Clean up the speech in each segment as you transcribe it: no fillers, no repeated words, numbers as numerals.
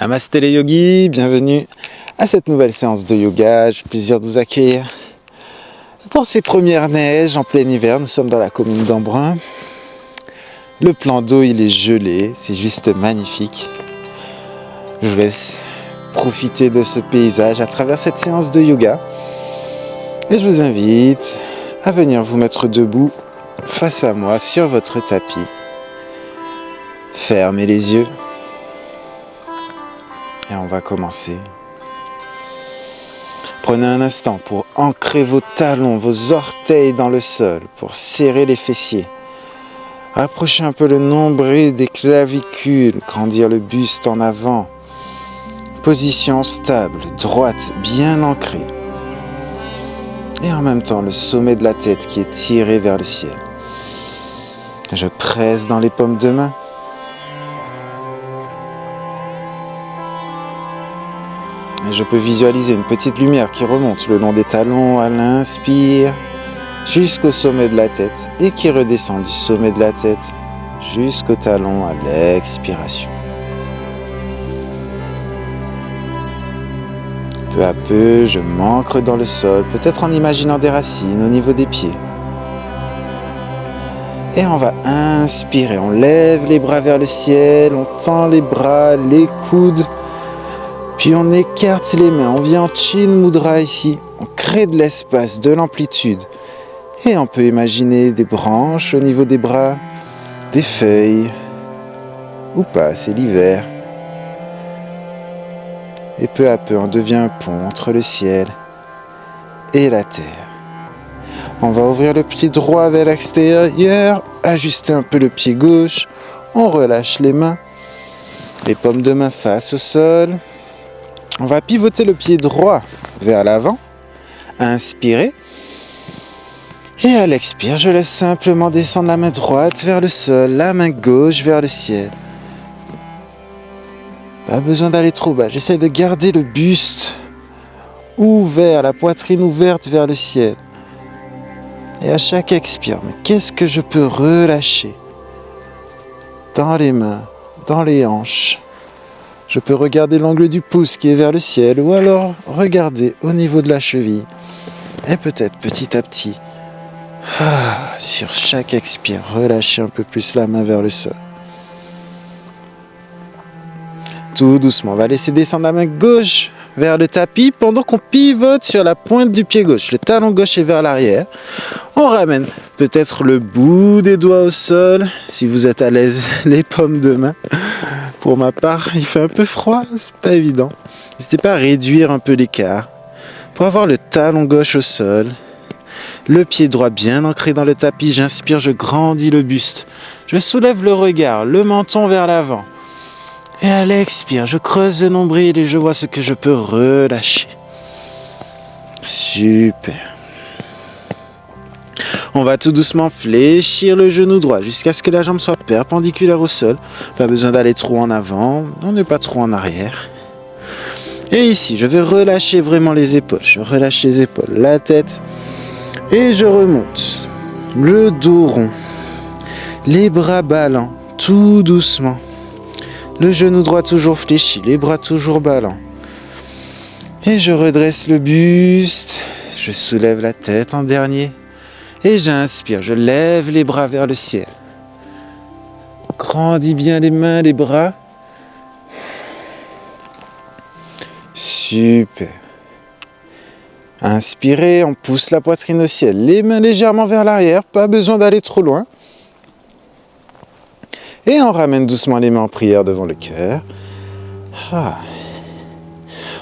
Namasté les yogis, bienvenue à cette nouvelle séance de yoga. J'ai le plaisir de vous accueillir pour ces premières neiges en plein hiver. Nous sommes dans la commune d'Embrun. Le plan d'eau il est gelé, c'est juste magnifique. Je vous laisse profiter de ce paysage à travers cette séance de yoga. Et je vous invite à venir vous mettre debout face à moi sur votre tapis. Fermez les yeux. Et on va commencer. Prenez un instant pour ancrer vos talons, vos orteils dans le sol, pour serrer les fessiers. Rapprochez un peu le nombril des clavicules, grandir le buste en avant. Position stable, droite, bien ancrée. Et en même temps, le sommet de la tête qui est tiré vers le ciel. Je presse dans les paumes de main. Et je peux visualiser une petite lumière qui remonte le long des talons à l'inspire jusqu'au sommet de la tête et qui redescend du sommet de la tête jusqu'au talon à l'expiration. Peu à peu, je m'ancre dans le sol, peut-être en imaginant des racines au niveau des pieds. Et on va inspirer, on lève les bras vers le ciel, on tend les bras, les coudes. Puis on écarte les mains, on vient en Chin Mudra ici, on crée de l'espace, de l'amplitude. Et on peut imaginer des branches au niveau des bras, des feuilles, ou pas, c'est l'hiver. Et peu à peu, on devient un pont entre le ciel et la terre. On va ouvrir le pied droit vers l'extérieur, ajuster un peu le pied gauche, on relâche les mains, les paumes de main face au sol. On va pivoter le pied droit vers l'avant, inspirer. Et à l'expire, je laisse simplement descendre la main droite vers le sol, la main gauche vers le ciel. Pas besoin d'aller trop bas, j'essaie de garder le buste ouvert, la poitrine ouverte vers le ciel. Et à chaque expire, mais qu'est-ce que je peux relâcher dans les mains, dans les hanches? Je peux regarder l'angle du pouce qui est vers le ciel ou alors regarder au niveau de la cheville. Et peut-être petit à petit, sur chaque expire, relâcher un peu plus la main vers le sol. Tout doucement, on va laisser descendre la main gauche vers le tapis pendant qu'on pivote sur la pointe du pied gauche. Le talon gauche est vers l'arrière. On ramène peut-être le bout des doigts au sol, si vous êtes à l'aise, les paumes de main. Pour ma part, il fait un peu froid, c'est pas évident. N'hésitez pas à réduire un peu l'écart pour avoir le talon gauche au sol, le pied droit bien ancré dans le tapis. J'inspire, je grandis le buste. Je soulève le regard, le menton vers l'avant. Et à l'expire, je creuse le nombril et je vois ce que je peux relâcher. Super. On va tout doucement fléchir le genou droit jusqu'à ce que la jambe soit perpendiculaire au sol. Pas besoin d'aller trop en avant, on n'est pas trop en arrière. Et ici, je vais relâcher vraiment les épaules. Je relâche les épaules, la tête. Et je remonte. Le dos rond. Les bras ballants, tout doucement. Le genou droit toujours fléchi, les bras toujours ballants. Et je redresse le buste. Je soulève la tête en dernier. Et j'inspire, je lève les bras vers le ciel. Grandis bien les mains, les bras. Super. Inspirez, on pousse la poitrine au ciel. Les mains légèrement vers l'arrière, pas besoin d'aller trop loin. Et on ramène doucement les mains en prière devant le cœur.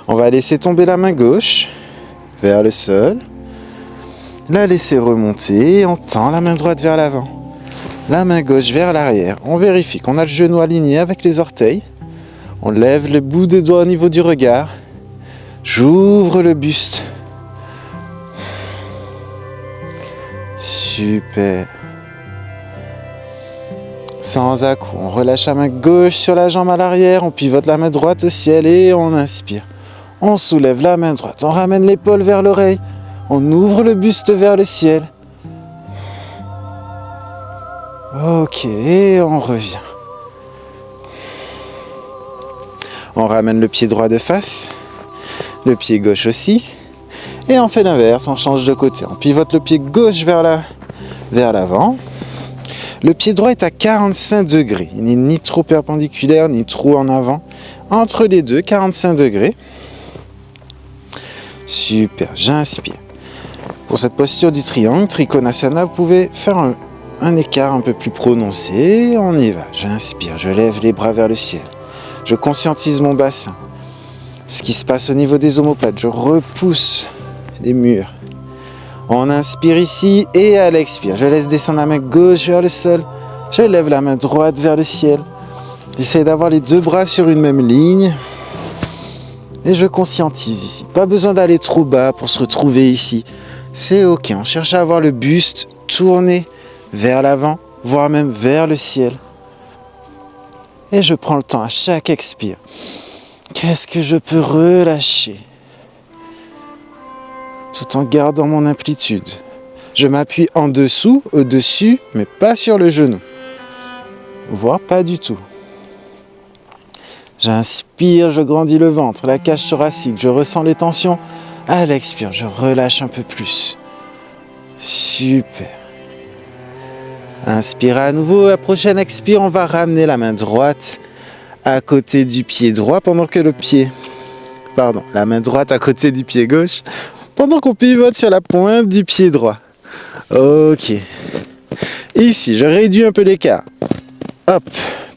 On va laisser tomber la main gauche vers le sol. La laisser remonter, on tend la main droite vers l'avant, la main gauche vers l'arrière. On vérifie qu'on a le genou aligné avec les orteils. On lève le bout des doigts au niveau du regard. J'ouvre le buste. Super. Sans à-coup, on relâche la main gauche sur la jambe à l'arrière, on pivote la main droite au ciel et on inspire. On soulève la main droite, on ramène l'épaule vers l'oreille. On ouvre le buste vers le ciel. Ok, et on revient. On ramène le pied droit de face, le pied gauche aussi. Et on fait l'inverse, on change de côté. On pivote le pied gauche vers l'avant. Le pied droit est à 45 degrés. Il n'est ni trop perpendiculaire, ni trop en avant. Entre les deux, 45 degrés. Super, j'inspire. Pour cette posture du triangle, Trikonasana, vous pouvez faire un écart un peu plus prononcé. On y va. J'inspire, je lève les bras vers le ciel. Je conscientise mon bassin. Ce qui se passe au niveau des omoplates. Je repousse les murs. On inspire ici et à l'expire. Je laisse descendre la main gauche vers le sol. Je lève la main droite vers le ciel. J'essaie d'avoir les deux bras sur une même ligne. Et je conscientise ici. Pas besoin d'aller trop bas pour se retrouver ici. C'est ok. On cherche à avoir le buste tourné vers l'avant, voire même vers le ciel. Et je prends le temps à chaque expire. Qu'est-ce que je peux relâcher ? Tout en gardant mon amplitude. Je m'appuie en dessous, au-dessus, mais pas sur le genou. Voire pas du tout. J'inspire, je grandis le ventre, la cage thoracique, je ressens les tensions. À l'expire, je relâche un peu plus. Super. Inspire à nouveau, à la prochaine expire, on va ramener la main droite à côté du pied droit pendant que la main droite à côté du pied gauche pendant qu'on pivote sur la pointe du pied droit. Ok. Ici, je réduis un peu l'écart. Hop,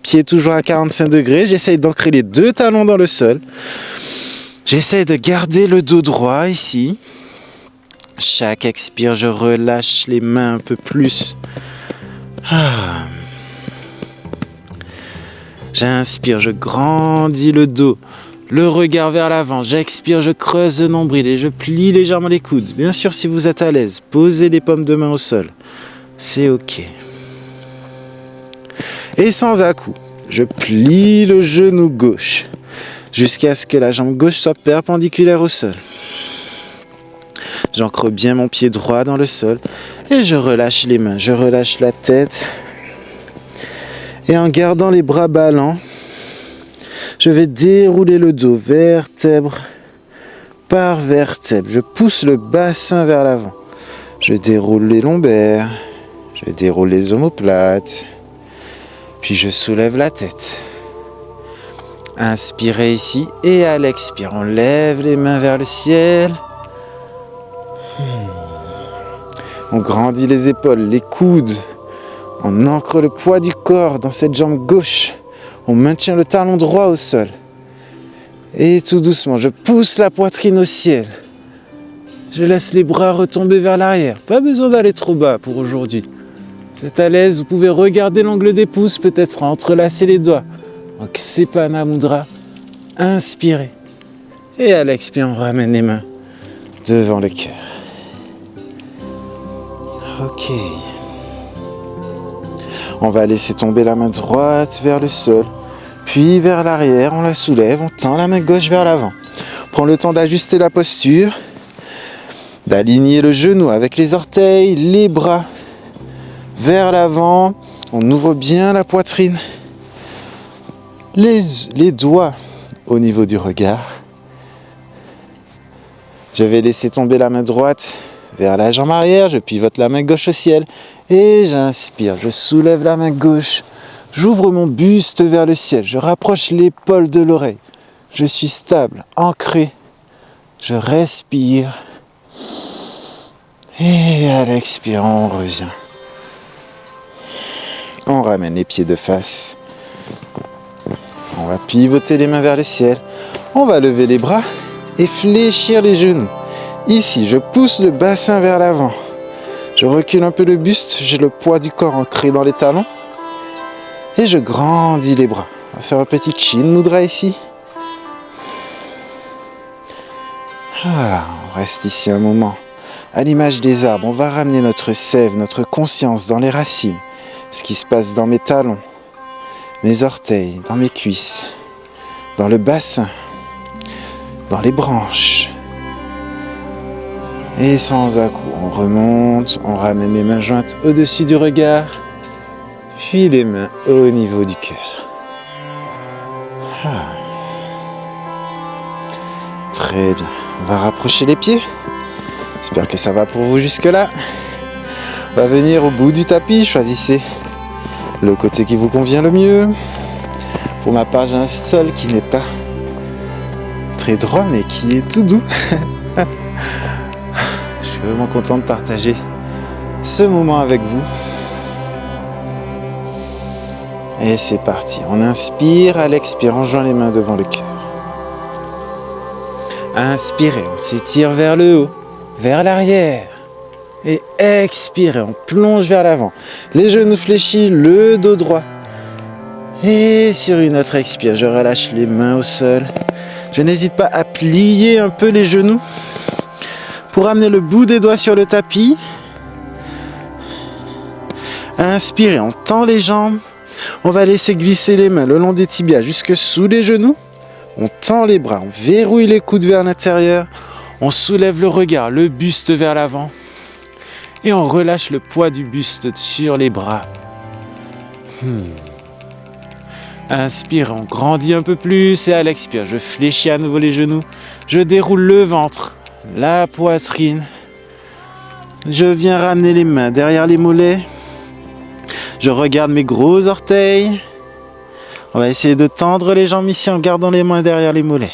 pied toujours à 45 degrés. J'essaye d'ancrer les deux talons dans le sol. J'essaye de garder le dos droit ici. Chaque expire, je relâche les mains un peu plus. J'inspire, je grandis le dos. Le regard vers l'avant, j'expire, je creuse le nombril et je plie légèrement les coudes. Bien sûr, si vous êtes à l'aise, posez les paumes de main au sol. C'est ok. Et sans à-coup, je plie le genou gauche jusqu'à ce que la jambe gauche soit perpendiculaire au sol. J'ancre bien mon pied droit dans le sol et je relâche les mains, je relâche la tête. Et en gardant les bras ballants, je vais dérouler le dos, vertèbre par vertèbre. Je pousse le bassin vers l'avant. Je déroule les lombaires, je déroule les omoplates, puis je soulève la tête. Inspirez ici et à l'expire, on lève les mains vers le ciel. On grandit les épaules, les coudes. On ancre le poids du corps dans cette jambe gauche. On maintient le talon droit au sol. Et tout doucement, je pousse la poitrine au ciel. Je laisse les bras retomber vers l'arrière. Pas besoin d'aller trop bas pour aujourd'hui. Vous êtes à l'aise, vous pouvez regarder l'angle des pouces, peut-être entrelacer les doigts. Donc, Sepana Mudra. Inspirez. Et à l'expire, on ramène les mains devant le cœur. Ok. On va laisser tomber la main droite vers le sol, puis vers l'arrière, on la soulève, on tend la main gauche vers l'avant. Prends le temps d'ajuster la posture, d'aligner le genou avec les orteils, les bras vers l'avant. On ouvre bien la poitrine, les doigts au niveau du regard. Je vais laisser tomber la main droite vers la jambe arrière, je pivote la main gauche au ciel et j'inspire, je soulève la main gauche, j'ouvre mon buste vers le ciel, je rapproche l'épaule de l'oreille, je suis stable, ancré, je respire et à l'expire, on revient. On ramène les pieds de face, on va pivoter les mains vers le ciel, on va lever les bras et fléchir les genoux. Ici, je pousse le bassin vers l'avant. Je recule un peu le buste, j'ai le poids du corps ancré dans les talons. Et je grandis les bras. On va faire un petit chin mudra ici. On reste ici un moment. À l'image des arbres, on va ramener notre sève, notre conscience dans les racines. Ce qui se passe dans mes talons, mes orteils, dans mes cuisses, dans le bassin, dans les branches. Et sans à-coup, on remonte, on ramène les mains jointes au-dessus du regard, puis les mains au niveau du cœur. Très bien. On va rapprocher les pieds. J'espère que ça va pour vous jusque-là. On va venir au bout du tapis. Choisissez le côté qui vous convient le mieux. Pour ma part, j'ai un sol qui n'est pas très droit, mais qui est tout doux. Je suis vraiment content de partager ce moment avec vous. Et c'est parti. On inspire, à l'expire, on joint les mains devant le cœur. Inspirez, on s'étire vers le haut, vers l'arrière. Et expirez, on plonge vers l'avant. Les genoux fléchis, le dos droit. Et sur une autre expire, je relâche les mains au sol. Je n'hésite pas à plier un peu les genoux pour amener le bout des doigts sur le tapis. Inspirez, on tend les jambes. On va laisser glisser les mains le long des tibias jusque sous les genoux. On tend les bras, on verrouille les coudes vers l'intérieur. On soulève le regard, le buste vers l'avant. Et on relâche le poids du buste sur les bras. Inspire, on grandit un peu plus et à l'expire, je fléchis à nouveau les genoux. Je déroule le ventre, la poitrine. Je viens ramener les mains derrière les mollets. Je regarde mes gros orteils. On va essayer de tendre les jambes ici en gardant les mains derrière les mollets.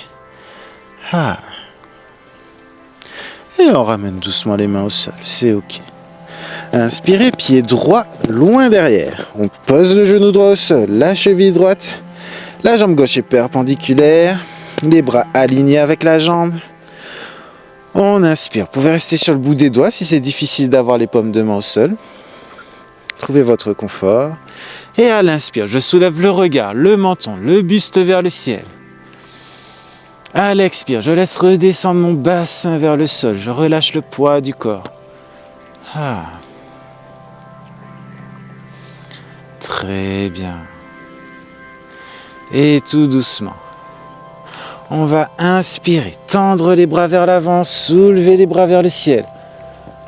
Et on ramène doucement les mains au sol, c'est ok. Inspirez, pied droit, loin derrière. On pose le genou droit au sol, la cheville droite. La jambe gauche est perpendiculaire. Les bras alignés avec la jambe. On inspire. Vous pouvez rester sur le bout des doigts si c'est difficile d'avoir les paumes de main au sol. Trouvez votre confort. Et à l'inspire, je soulève le regard, le menton, le buste vers le ciel. À l'expire, je laisse redescendre mon bassin vers le sol. Je relâche le poids du corps. Très bien. Et tout doucement, on va inspirer, tendre les bras vers l'avant, soulever les bras vers le ciel.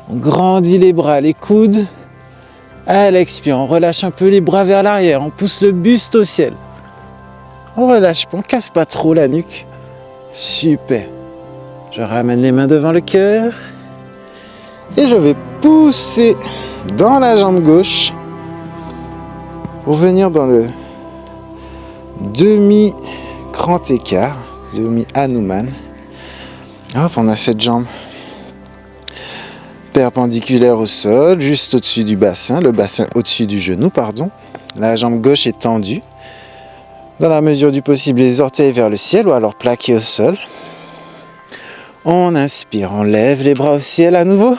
On grandit les bras, les coudes. À l'expire, on relâche un peu les bras vers l'arrière, on pousse le buste au ciel. On relâche, on casse pas trop la nuque. Super. Je ramène les mains devant le cœur. Et je vais pousser dans la jambe gauche pour venir dans le demi-grand écart, demi-Hanuman. Hop, on a cette jambe perpendiculaire au sol, juste au-dessus du bassin, le bassin au-dessus du genou, pardon. La jambe gauche est tendue. Dans la mesure du possible, les orteils vers le ciel ou alors plaqués au sol. On inspire, on lève les bras au ciel à nouveau.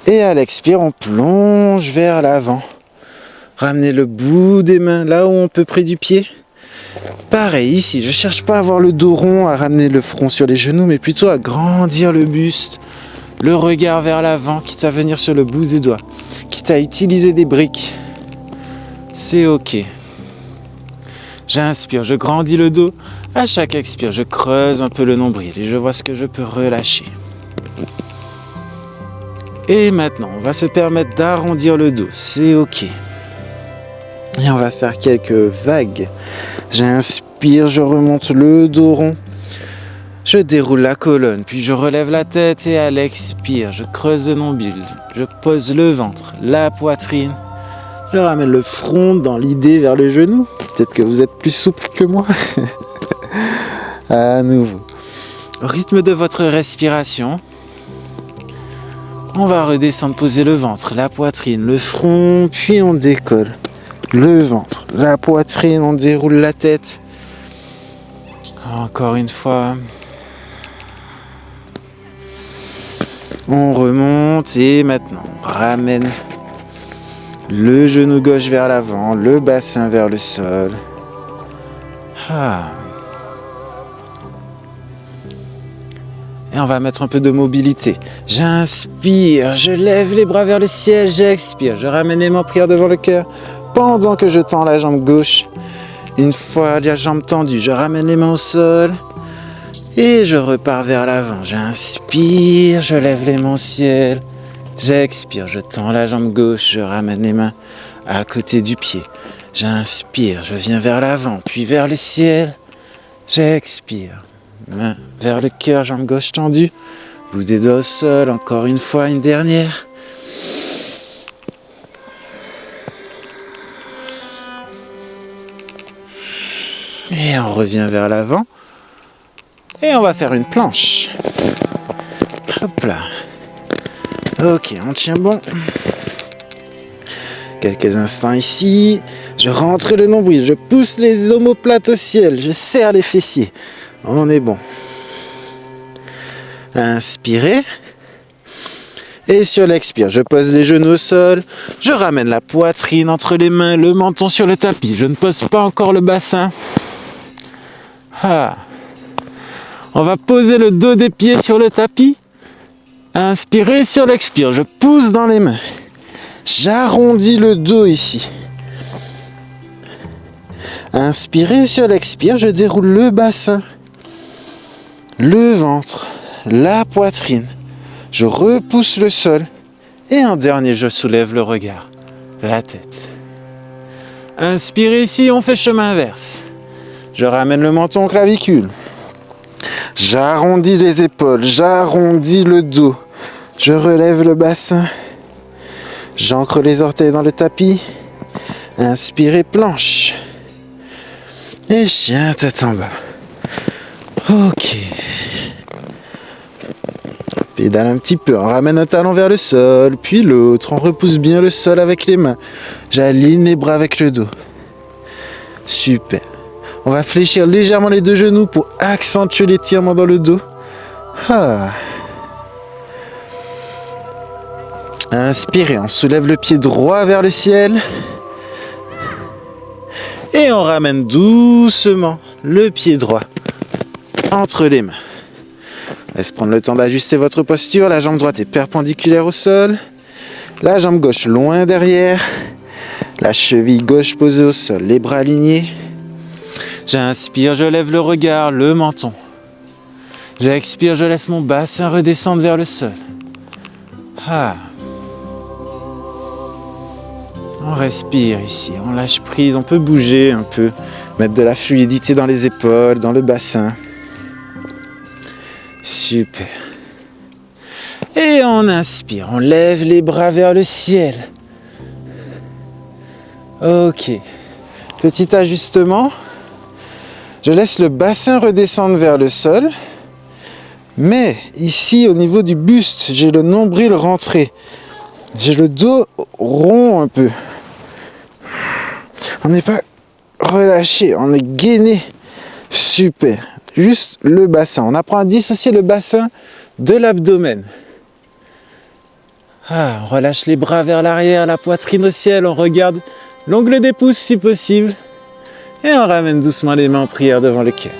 Et à l'expire, on plonge vers l'avant. Ramenez le bout des mains là où on peut près du pied. Pareil ici, je ne cherche pas à avoir le dos rond, à ramener le front sur les genoux, mais plutôt à grandir le buste. Le regard vers l'avant, quitte à venir sur le bout des doigts, quitte à utiliser des briques. C'est ok. J'inspire, je grandis le dos. À chaque expire, je creuse un peu le nombril et je vois ce que je peux relâcher. Et maintenant, on va se permettre d'arrondir le dos. C'est ok. Et on va faire quelques vagues. J'inspire, je remonte le dos rond. Je déroule la colonne, puis je relève la tête et à l'expire, je creuse le nombril. Je pose le ventre, la poitrine. Je ramène le front dans l'idée vers le genou. Peut-être que vous êtes plus souple que moi. À nouveau. Au rythme de votre respiration, on va redescendre, poser le ventre, la poitrine, le front, puis on décolle. Le ventre, la poitrine, on déroule la tête. Encore une fois. On remonte et maintenant on ramène le genou gauche vers l'avant, le bassin vers le sol. Et on va mettre un peu de mobilité. J'inspire, je lève les bras vers le ciel, j'expire, je ramène les mains en prière devant le cœur pendant que je tends la jambe gauche. Une fois la jambe tendue, je ramène les mains au sol. Et je repars vers l'avant. J'inspire, je lève les mains au ciel. J'expire, je tends la jambe gauche, je ramène les mains à côté du pied. J'inspire, je viens vers l'avant, puis vers le ciel. J'expire, Main vers le cœur, jambe gauche tendue. Bout des doigts au sol, encore une fois, une dernière. Et on revient vers l'avant. Et on va faire une planche. Hop là. Ok, on tient bon. Quelques instants ici. Je rentre le nombril, je pousse les omoplates au ciel, je serre les fessiers. On est bon. Inspirez. Et sur l'expire, je pose les genoux au sol. Je ramène la poitrine entre les mains, le menton sur le tapis. Je ne pose pas encore le bassin. Ah. On va poser le dos des pieds sur le tapis. Inspirez sur l'expire, je pousse dans les mains. J'arrondis le dos ici. Inspirez sur l'expire, je déroule le bassin, le ventre, la poitrine. Je repousse le sol. Et en dernier, je soulève le regard, la tête. Inspirez ici, on fait chemin inverse. Je ramène le menton aux clavicules. J'arrondis les épaules, j'arrondis le dos. Je relève le bassin. J'ancre les orteils dans le tapis. Inspirez, planche. Et chien, tête en bas. Ok. Pédale un petit peu. On ramène un talon vers le sol, puis l'autre. On repousse bien le sol avec les mains. J'aligne les bras avec le dos. Super. On va fléchir légèrement les deux genoux pour accentuer l'étirement dans le dos. Ah. Inspirez, on soulève le pied droit vers le ciel. Et on ramène doucement le pied droit entre les mains. Laisse prendre le temps d'ajuster votre posture. La jambe droite est perpendiculaire au sol. La jambe gauche loin derrière. La cheville gauche posée au sol, les bras alignés. J'inspire, je lève le regard, le menton. J'expire, je laisse mon bassin redescendre vers le sol. Ah. On respire ici, on lâche prise, on peut bouger un peu, mettre de la fluidité dans les épaules, dans le bassin. Super. Et on inspire, on lève les bras vers le ciel. Ok. Petit ajustement. Je laisse le bassin redescendre vers le sol. Mais ici, au niveau du buste, j'ai le nombril rentré. J'ai le dos rond un peu. On n'est pas relâché, on est gainé. Super. Juste le bassin. On apprend à dissocier le bassin de l'abdomen. Ah, on relâche les bras vers l'arrière, la poitrine au ciel. On regarde l'ongle des pouces si possible. Et on ramène doucement les mains en prière devant le cœur.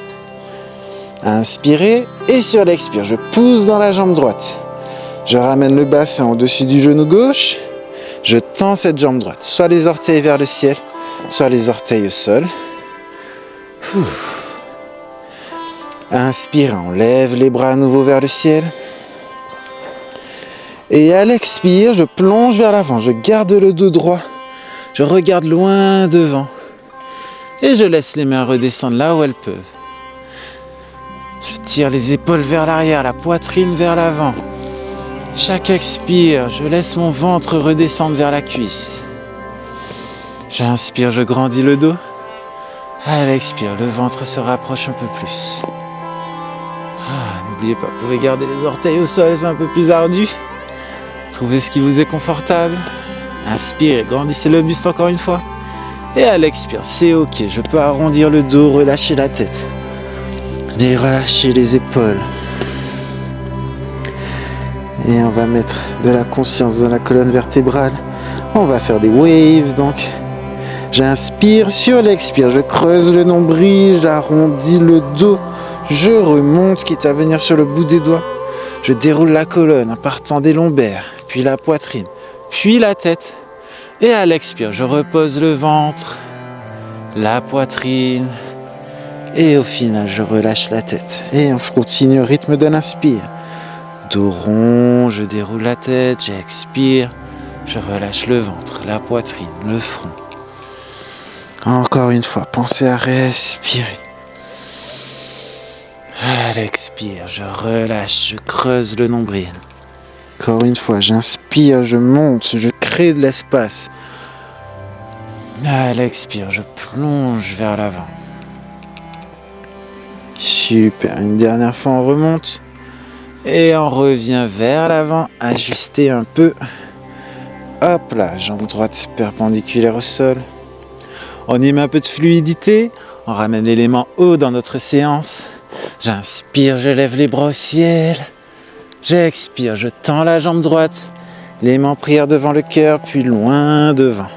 Inspirez et sur l'expire, je pousse dans la jambe droite. Je ramène le bassin au-dessus du genou gauche. Je tends cette jambe droite, soit les orteils vers le ciel, soit les orteils au sol. Inspirez, on lève les bras à nouveau vers le ciel. Et à l'expire, je plonge vers l'avant, je garde le dos droit. Je regarde loin devant. Et je laisse les mains redescendre là où elles peuvent. Je tire les épaules vers l'arrière, la poitrine vers l'avant. Chaque expire, je laisse mon ventre redescendre vers la cuisse. J'inspire, je grandis le dos. À l'expire, le ventre se rapproche un peu plus. Ah, n'oubliez pas, vous pouvez garder les orteils au sol, c'est un peu plus ardu. Trouvez ce qui vous est confortable. Inspirez, grandissez le buste encore une fois. Et à l'expire, c'est ok, je peux arrondir le dos, relâcher la tête. Et relâcher les épaules. Et on va mettre de la conscience dans la colonne vertébrale. On va faire des waves donc. J'inspire, sur l'expire, je creuse le nombril, j'arrondis le dos. Je remonte, quitte à venir sur le bout des doigts. Je déroule la colonne en partant des lombaires, puis la poitrine, puis la tête. Et à l'expire, je repose le ventre, la poitrine. Et au final, je relâche la tête. Et on continue au rythme de l'inspire. Dos rond, je déroule la tête, j'expire. Je relâche le ventre, la poitrine, le front. Encore une fois, pensez à respirer. À l'expire, je relâche, je creuse le nombril. Encore une fois, j'inspire, je monte, je crée de l'espace. À l'expire, je plonge vers l'avant. Super, une dernière fois on remonte. Et on revient vers l'avant, ajuster un peu. Hop là, jambe droite perpendiculaire au sol. On y met un peu de fluidité. On ramène l'élément haut dans notre séance. J'inspire, je lève les bras au ciel. J'expire, je tends la jambe droite. Les mains en prière devant le cœur, puis loin devant.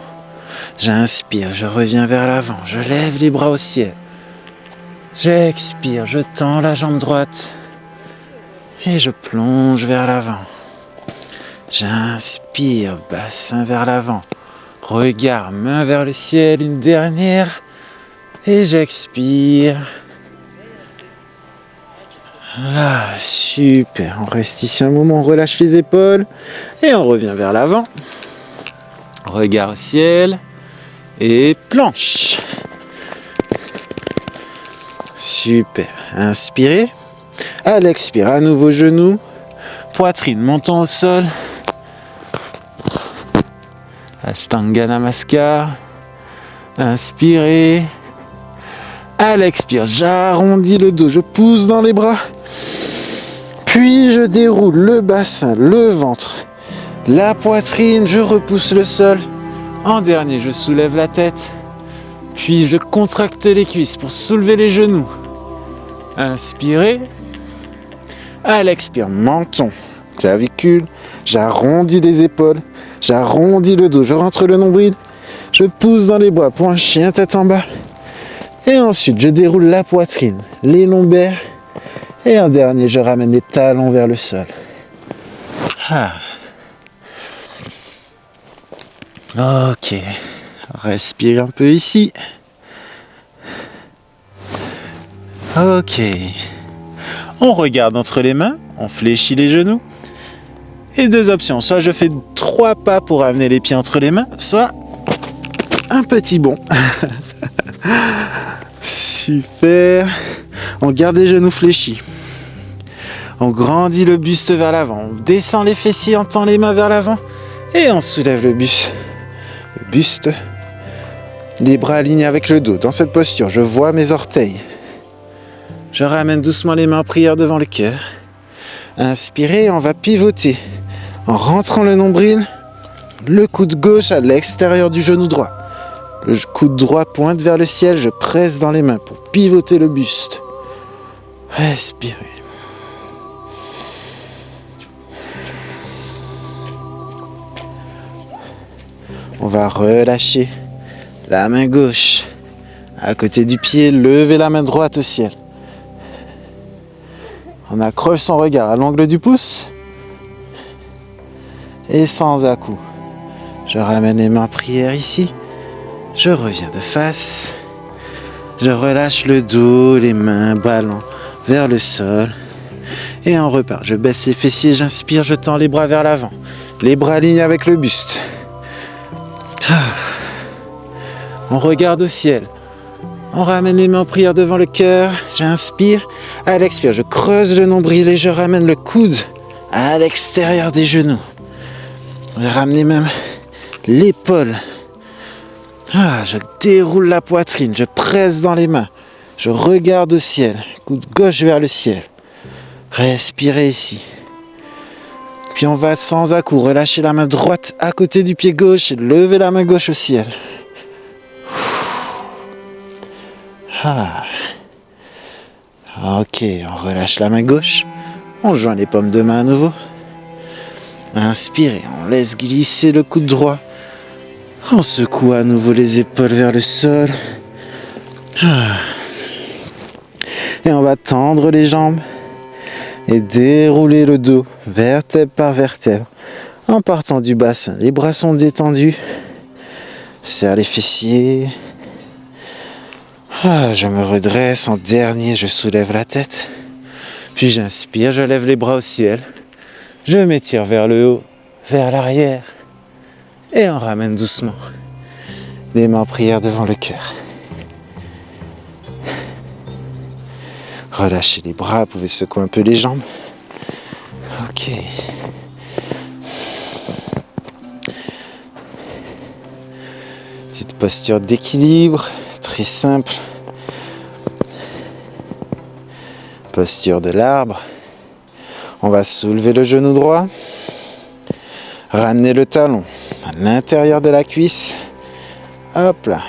J'inspire, je reviens vers l'avant. Je lève les bras au ciel. J'expire, je tends la jambe droite. Et je plonge vers l'avant. J'inspire, bassin vers l'avant. Regard, main vers le ciel, une dernière. Et j'expire. Voilà, super. On reste ici un moment, on relâche les épaules. Et on revient vers l'avant. Regard au ciel. Et planche. Super. Inspirez. À l'expire, à nouveau genoux. Poitrine, montons au sol. Ashtanga Namaskar. Inspirez. À l'expire, j'arrondis le dos, je pousse dans les bras. Puis je déroule le bassin, le ventre, la poitrine, je repousse le sol. En dernier, je soulève la tête. Puis je contracte les cuisses pour soulever les genoux. Inspirez. À l'expire, menton, clavicule, j'arrondis les épaules, j'arrondis le dos, je rentre le nombril, je pousse dans les bras pour un chien tête en bas. Et ensuite, je déroule la poitrine, les lombaires. Et en dernier, je ramène les talons vers le sol. Ah. Ok. Respire un peu ici. Ok. On regarde entre les mains, on fléchit les genoux. Et deux options, soit je fais 3 pas pour amener les pieds entre les mains, soit un petit bond. Super. On garde les genoux fléchis. On grandit le buste vers l'avant. On descend les fessiers, on tend les mains vers l'avant. Et on soulève le buste. Le buste. Les bras alignés avec le dos. Dans cette posture, je vois mes orteils. Je ramène doucement les mains en prière devant le cœur. Inspirez, on va pivoter. En rentrant le nombril, le coude gauche à l'extérieur du genou droit. Le coude droit pointe vers le ciel, je presse dans les mains pour pivoter le buste. Respirez. On va relâcher la main gauche à côté du pied, lever la main droite au ciel. On accroche son regard à l'angle du pouce et sans à-coup. Je ramène les mains en prière ici. Je reviens de face. Je relâche le dos, les mains, ballons vers le sol. Et on repart. Je baisse les fessiers, j'inspire, je tends les bras vers l'avant. Les bras alignés avec le buste. On regarde au ciel. On ramène les mains en prière devant le cœur. J'inspire. À l'expire, je creuse le nombril et je ramène le coude à l'extérieur des genoux. Je vais ramener même l'épaule. Je déroule la poitrine. Je presse dans les mains. Je regarde au ciel. Coude gauche vers le ciel. Respirez ici. Puis on va sans à-coup relâcher la main droite à côté du pied gauche et lever la main gauche au ciel. Ok, on relâche la main gauche. On joint les paumes de main à nouveau. Inspirez, on laisse glisser le coude droit. On secoue à nouveau les épaules vers le sol. Et on va tendre les jambes et dérouler le dos, vertèbre par vertèbre. En partant du bassin, les bras sont détendus. Serre les fessiers. Je me redresse. En dernier, je soulève la tête. Puis j'inspire, je lève les bras au ciel. Je m'étire vers le haut, vers l'arrière. Et on ramène doucement les mains en prière devant le cœur. Relâchez les bras, vous pouvez secouer un peu les jambes. Ok. Petite posture d'équilibre, très simple. Posture de l'arbre. On va soulever le genou droit. Ramener le talon à l'intérieur de la cuisse. Hop là.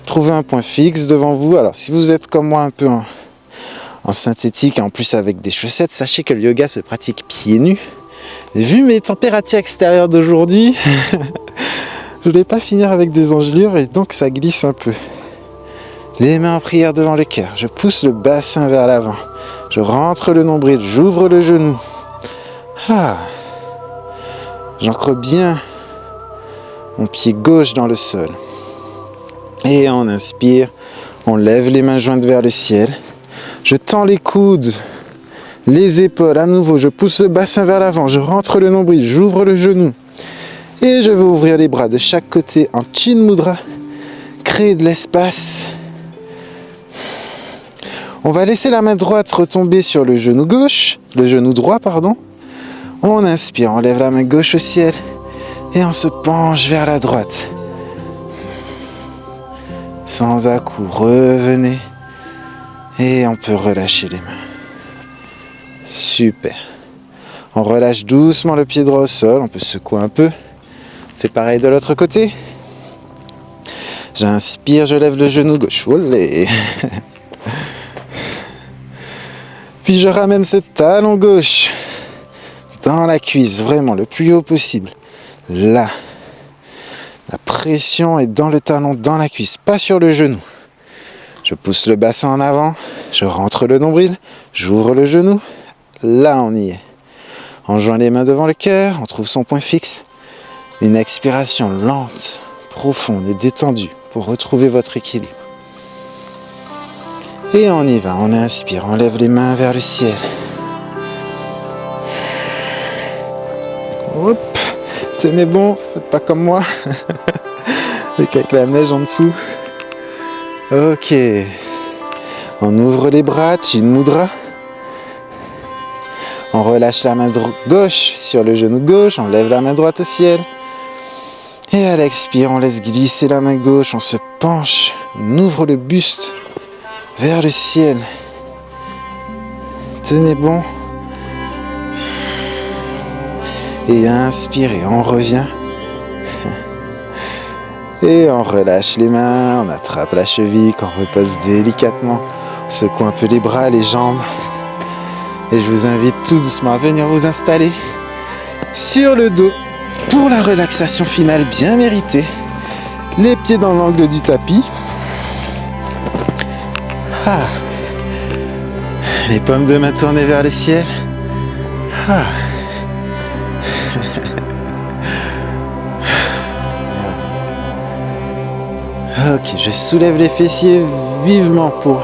Trouvez un point fixe devant vous. Alors si vous êtes comme moi un peu en synthétique et en plus avec des chaussettes, sachez que le yoga se pratique pieds nus. Vu mes températures extérieures d'aujourd'hui, je voulais pas finir avec des engelures et donc ça glisse un peu. Les mains en prière devant le cœur. Je pousse le bassin vers l'avant. Je rentre le nombril, j'ouvre le genou. J'ancre bien mon pied gauche dans le sol. Et on inspire, on lève les mains jointes vers le ciel. Je tends les coudes, les épaules à nouveau. Je pousse le bassin vers l'avant, je rentre le nombril, j'ouvre le genou. Et je vais ouvrir les bras de chaque côté en Chin Mudra. Créer de l'espace. On va laisser la main droite retomber sur le genou droit. On inspire, on lève la main gauche au ciel et on se penche vers la droite. Sans à-coup, revenez et on peut relâcher les mains. Super. On relâche doucement le pied droit au sol, on peut secouer un peu. On fait pareil de l'autre côté. J'inspire, je lève le genou gauche. Olé. Puis je ramène ce talon gauche dans la cuisse, vraiment le plus haut possible. Là, la pression est dans le talon, dans la cuisse, pas sur le genou. Je pousse le bassin en avant, je rentre le nombril, j'ouvre le genou. Là, on y est. On joint les mains devant le cœur, on trouve son point fixe. Une expiration lente, profonde et détendue pour retrouver votre équilibre. Et on y va, on inspire, on lève les mains vers le ciel. Hop, tenez bon, faites pas comme moi, avec la neige en dessous. Ok, on ouvre les bras, Chin Mudra. On relâche la main gauche sur le genou gauche, on lève la main droite au ciel. Et à l'expire, on laisse glisser la main gauche, on se penche, on ouvre le buste vers le ciel. Tenez bon. Et inspirez, on revient. Et on relâche les mains, on attrape la cheville, qu'on repose délicatement. On secoue un peu les bras, les jambes. Et je vous invite tout doucement à venir vous installer sur le dos pour la relaxation finale bien méritée. Les pieds dans l'angle du tapis. Les paumes de main tournées vers le ciel. Ok, je soulève les fessiers vivement pour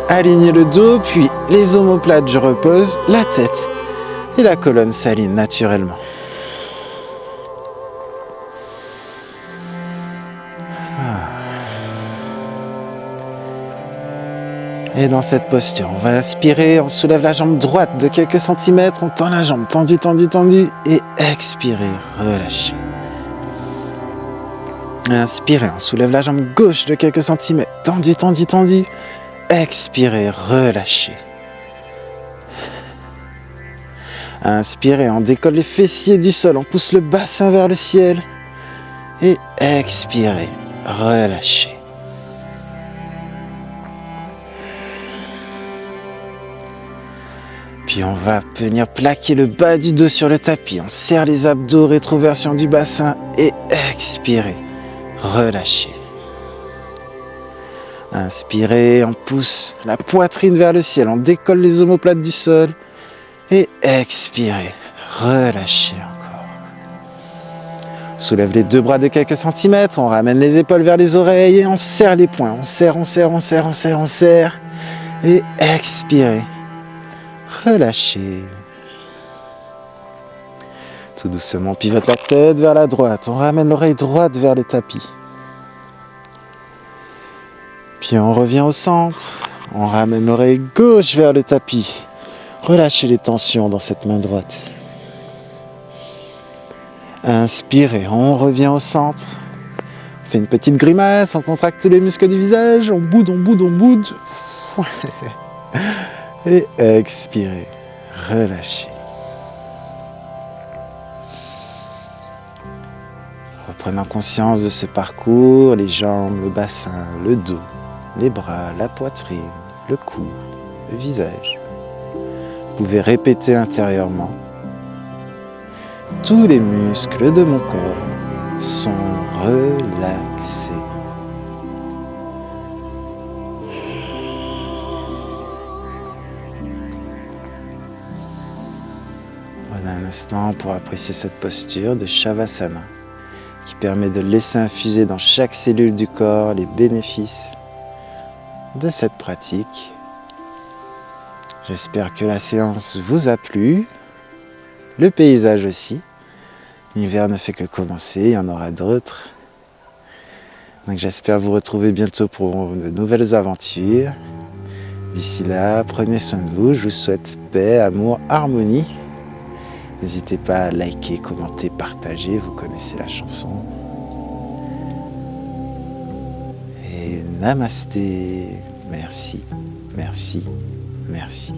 aligner le dos, puis les omoplates, je repose la tête et la colonne s'aligne naturellement. Et dans cette posture, on va inspirer, on soulève la jambe droite de quelques centimètres, on tend la jambe tendue, tendue, tendue, et expirer, relâchez. Inspirez, on soulève la jambe gauche de quelques centimètres, tendue, tendue, tendue, expirez, relâchez. Inspirez, on décolle les fessiers du sol, on pousse le bassin vers le ciel, et expirez, relâchez. Puis on va venir plaquer le bas du dos sur le tapis. On serre les abdos, rétroversion du bassin et expirez. Relâchez. Inspirez, on pousse la poitrine vers le ciel. On décolle les omoplates du sol et expirez. Relâchez encore. Soulève les deux bras de quelques centimètres. On ramène les épaules vers les oreilles et on serre les poings. On serre, on serre, on serre, on serre, on serre. Et expirez. Relâchez. Tout doucement, on pivote la tête vers la droite. On ramène l'oreille droite vers le tapis. Puis on revient au centre. On ramène l'oreille gauche vers le tapis. Relâchez les tensions dans cette main droite. Inspirez, on revient au centre. On fait une petite grimace, on contracte tous les muscles du visage, on boude, on boude, on boude. Et expirez, relâchez. Reprenant conscience de ce parcours, les jambes, le bassin, le dos, les bras, la poitrine, le cou, le visage. Vous pouvez répéter intérieurement. Tous les muscles de mon corps sont relaxés. Prenez un instant pour apprécier cette posture de Shavasana qui permet de laisser infuser dans chaque cellule du corps les bénéfices de cette pratique. J'espère que la séance vous a plu, le paysage aussi. L'hiver ne fait que commencer, il y en aura d'autres. Donc j'espère vous retrouver bientôt pour de nouvelles aventures. D'ici là, prenez soin de vous, je vous souhaite paix, amour, harmonie. N'hésitez pas à liker, commenter, partager, vous connaissez la chanson. Et namasté, merci, merci, merci.